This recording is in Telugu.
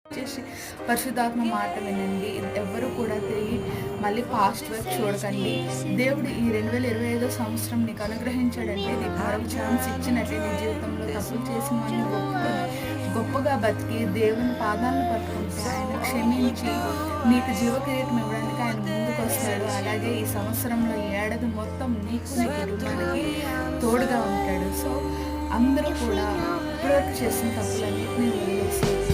చేసి పరిశుద్ధాత్మ మాట వినండి. ఎవ్వరూ కూడా తిరిగి మళ్ళీ పాస్ట్ వైపు చూడకండి. దేవుడు ఈ 2025 సంవత్సరం నీకు అనుగ్రహించాడంటే నీకు మరొక ఛాన్స్ ఇచ్చినట్లే. నీ జీవితంలో తప్పులు చేసిన వాడిని గొప్పగా బతికి దేవుని పాదాలను పట్టుకుంటే ఆయన క్షమించి నీకు జీవకిరీటం ఇవ్వడానికి ఆయన ముందుకు వస్తాడు. అలాగే ఈ సంవత్సరంలో ఈ ఏడాది మొత్తం నీకు నీ కుటుంబానికి తోడుగా ఉంటాడు. సో అందరూ కూడా ఇప్పటివరకు చేసిన తప్పులన్నింటినీ వదిలేసి